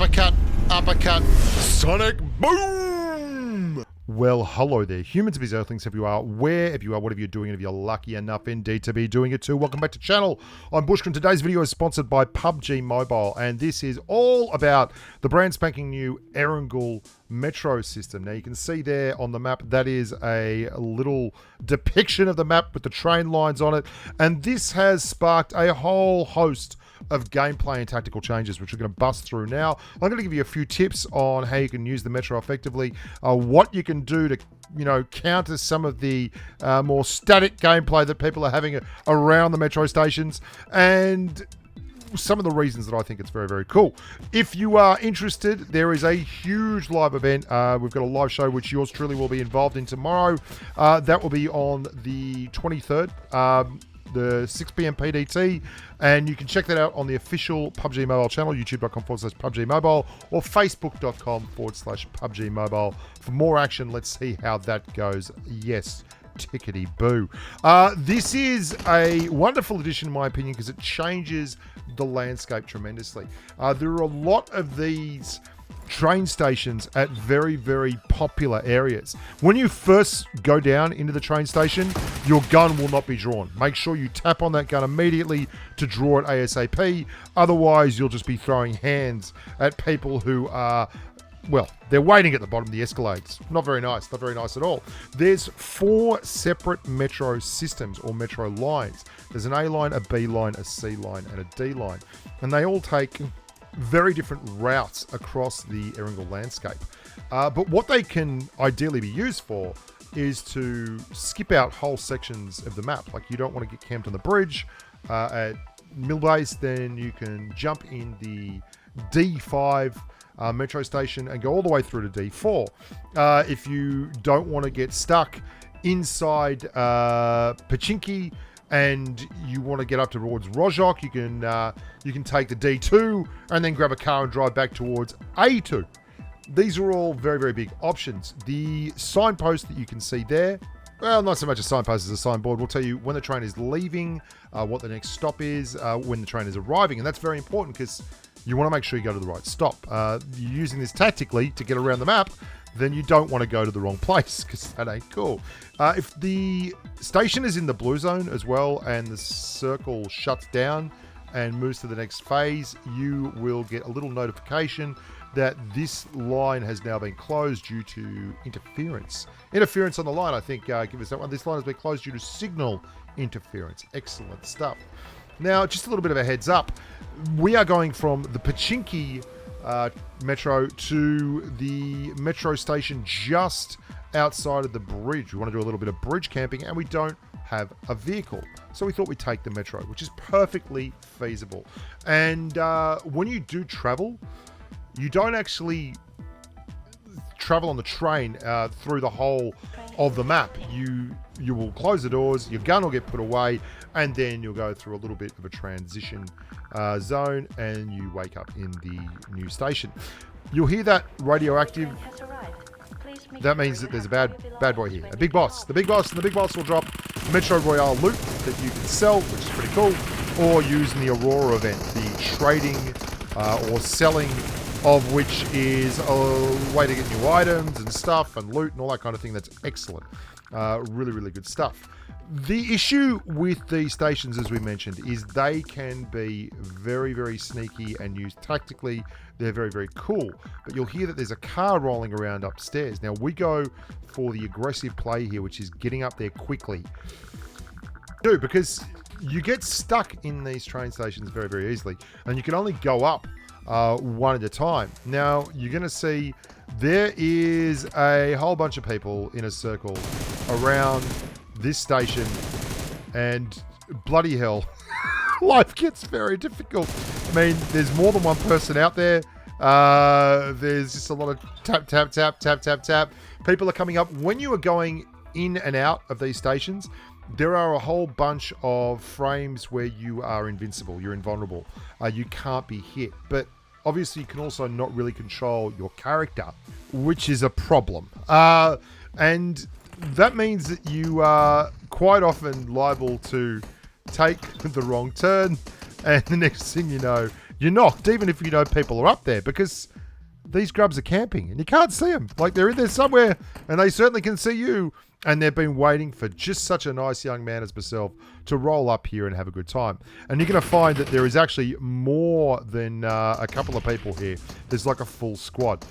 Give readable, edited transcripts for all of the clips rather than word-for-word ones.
Uppercut, uppercut, sonic boom! Well, hello there, humans of his earthlings, if you are, wherever you are, whatever you're doing, and if you're lucky enough indeed to be doing it too. Welcome back to the channel. I'm Bushka, and today's video is sponsored by Pubg Mobile, and this is all about the brand spanking new Erangel Metro system. Now you can see there on the map, that is a little depiction of the map with the train lines on it, and this has sparked a whole host of gameplay and tactical changes, which we're going to bust through now. I'm going to give you a few tips on how you can use the Metro effectively, what you can do to, counter some of the more static gameplay that people are having around the Metro stations, and some of the reasons that I think it's very, very cool. If you are interested, there is a huge live event. We've got a live show which yours truly will be involved in tomorrow. That will be on the 23rd. The 6 p.m. PDT, and you can check that out on the official Pubg Mobile channel, youtube.com/Pubg Mobile, or facebook.com/Pubg Mobile. For more action, let's see how that goes. Yes, tickety boo. This is a wonderful addition, in my opinion, because it changes the landscape tremendously. There are a lot of these train stations at very, very popular areas. When you first go down into the train station, your gun will not be drawn. Make sure you tap on that gun immediately to draw it ASAP. Otherwise, you'll just be throwing hands at people who are, well, they're waiting at the bottom of the escalades. Not very nice, not very nice at all. There's 4 separate Metro systems or Metro lines. There's an A line, a B line, a C line, and a D line. And they all take very different routes across the Erangel landscape. But what they can ideally be used for is to skip out whole sections of the map. Like, you don't want to get camped on the bridge at Millbase, then you can jump in the D5 metro station and go all the way through to D4. If you don't want to get stuck inside Pachinki and you want to get up towards Rojok, you can take the D2 and then grab a car and drive back towards A2. These are all very, very big options. The signpost that you can see there, well, not so much a signpost as a signboard, will tell you when the train is leaving, what the next stop is, when the train is arriving, and that's very important because you want to make sure you go to the right stop. You're using this tactically to get around the map, then you don't want to go to the wrong place because that ain't cool. If the station is in the blue zone as well and the circle shuts down and moves to the next phase, you will get a little notification that this line has now been closed due to interference. Interference on the line, I think, give us that one. This line has been closed due to signal interference. Excellent stuff. Now, just a little bit of a heads up. We are going from the Pachinki Metro to the Metro station just outside of the bridge. We want to do a little bit of bridge camping, and we don't have a vehicle. So we thought we'd take the Metro, which is perfectly feasible. And when you do travel, you don't actually travel on the train through the whole of the map. You will close the doors, your gun will get put away, and then you'll go through a little bit of a transition zone, and you wake up in the new station. You'll hear that radioactive. That means that there's a bad boy here, a big boss. The big boss will drop Metro Royale loot that you can sell, which is pretty cool, or use in the Aurora event, the trading or selling of which is a way to get new items and stuff and loot and all that kind of thing. That's excellent. Really, really good stuff. The issue with these stations, as we mentioned, is they can be very, very sneaky and used tactically. They're very, very cool. But you'll hear that there's a car rolling around upstairs. Now, we go for the aggressive play here, which is getting up there quickly. Because you get stuck in these train stations very, very easily. And you can only go up one at a time. Now, you're going to see there is a whole bunch of people in a circle around this station, and bloody hell, life gets very difficult. I mean, there's more than one person out there. There's just a lot of tap, tap, tap, tap, tap, tap. People are coming up. When you are going in and out of these stations, there are a whole bunch of frames where you are invincible. You're invulnerable. You can't be hit. But obviously, you can also not really control your character, which is a problem. And that means that you are quite often liable to take the wrong turn, and the next thing you know, you're knocked, even if you know people are up there, because these grubs are camping and you can't see them. Like, they're in there somewhere and they certainly can see you. And they've been waiting for just such a nice young man as myself to roll up here and have a good time. And you're going to find that there is actually more than a couple of people here. There's like a full squad.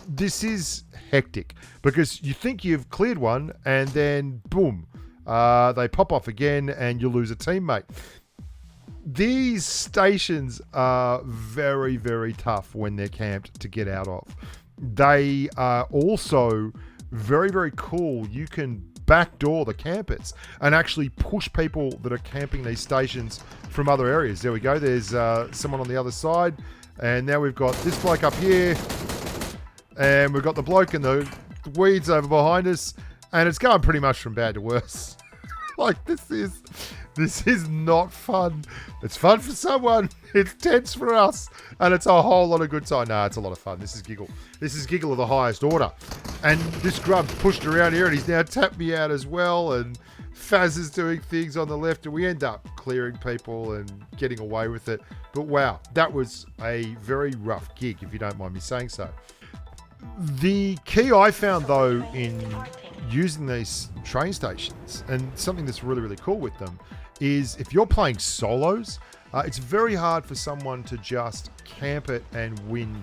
This is hectic because you think you've cleared one and then boom, they pop off again and you lose a teammate. These stations are very, very tough when they're camped to get out of. They are also very, very cool. You can backdoor the campers and actually push people that are camping these stations from other areas. There we go. There's someone on the other side. And now we've got this bloke up here. And we've got the bloke in the weeds over behind us. And it's going pretty much from bad to worse. Like, this is not fun. It's fun for someone. It's tense for us. And it's a whole lot of good time. Nah, it's a lot of fun. This is Giggle. This is Giggle of the highest order. And this grub's pushed around here and he's now tapped me out as well. And Faz is doing things on the left. And we end up clearing people and getting away with it. But wow, that was a very rough gig, if you don't mind me saying so. The key I found, though, in using these train stations, and something that's really, really cool with them, is if you're playing solos, it's very hard for someone to just camp it and win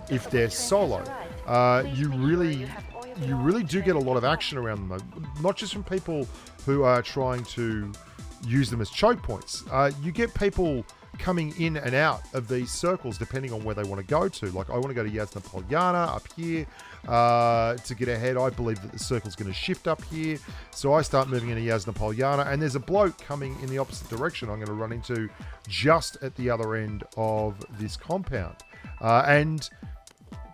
if they're solo. You really do get a lot of action around them, though. Not just from people who are trying to use them as choke points. You get people coming in and out of these circles depending on where they want to go to. Like, I want to go to Yasna Polyana up here to get ahead. I believe that the circle's going to shift up here. So I start moving into Yasna Polyana, and there's a bloke coming in the opposite direction I'm going to run into just at the other end of this compound. And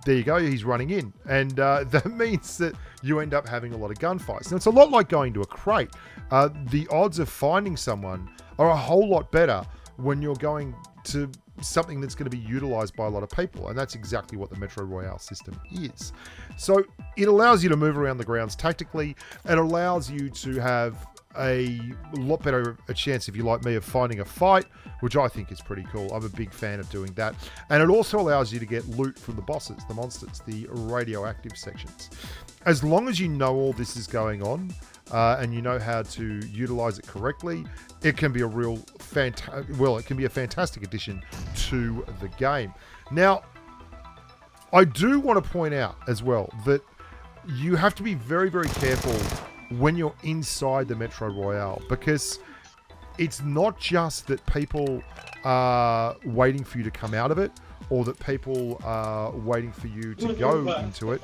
there you go, he's running in. And that means that you end up having a lot of gunfights. Now, it's a lot like going to a crate. The odds of finding someone are a whole lot better when you're going to something that's going to be utilized by a lot of people. And that's exactly what the Metro Royale system is. So it allows you to move around the grounds tactically. It allows you to have a lot better a chance, if you like me, of finding a fight, which I think is pretty cool. I'm a big fan of doing that. And it also allows you to get loot from the bosses, the monsters, the radioactive sections. As long as you know all this is going on, and you know how to utilize it correctly, it can be a real it can be a fantastic addition to the game. Now, I do want to point out as well that you have to be very, very careful when you're inside the Metro Royale, because it's not just that people are waiting for you to come out of it, or that people are waiting for you to go into it.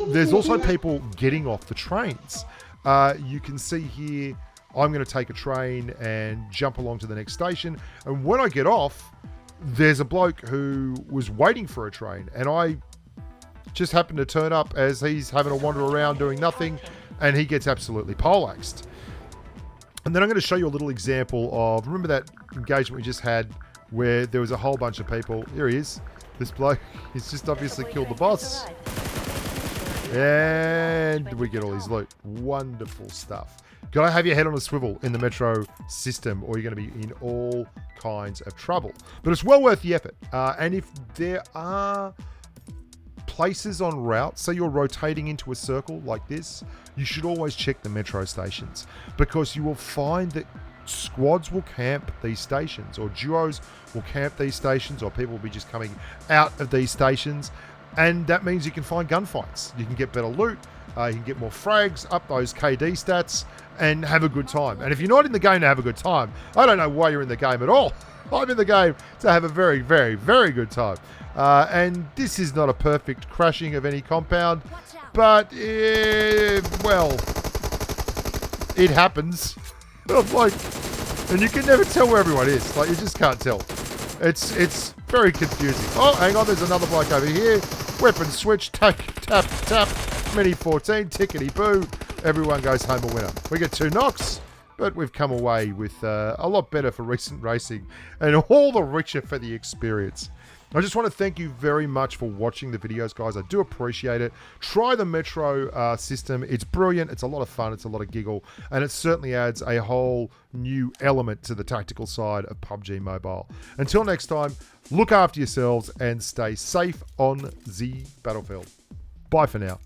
There's also people getting off the trains. You can see here, I'm going to take a train and jump along to the next station. And when I get off, there's a bloke who was waiting for a train. And I just happened to turn up as he's having a wander around doing nothing. And he gets absolutely poleaxed. And then I'm going to show you a little example of, remember that engagement we just had where there was a whole bunch of people. Here he is. This bloke, he's just obviously killed the boss. And we get all his loot. Wonderful stuff. Gotta have your head on a swivel in the Metro system, or you're going to be in all kinds of trouble. But it's well worth the effort. And if there are places on route, say you're rotating into a circle like this, you should always check the Metro stations, because you will find that squads will camp these stations, or duos will camp these stations, or people will be just coming out of these stations. And that means you can find gunfights. You can get better loot. You can get more frags, up those KD stats, and have a good time. And if you're not in the game to have a good time, I don't know why you're in the game at all. I'm in the game to have a very, very, very good time. And this is not a perfect crashing of any compound, but, well, it happens. Like, and you can never tell where everyone is. Like, you just can't tell. It's very confusing. Oh, hang on, there's another bloke over here. Weapon switch, tap, tap, tap. Mini 14, tickety boo. Everyone goes home a winner. We get 2 knocks, but we've come away with a lot better for recent racing, and all the richer for the experience. I just want to thank you very much for watching the videos, guys. I do appreciate it. Try the Metro system. It's brilliant. It's a lot of fun. It's a lot of giggle. And it certainly adds a whole new element to the tactical side of PUBG Mobile. Until next time, look after yourselves and stay safe on the battlefield. Bye for now.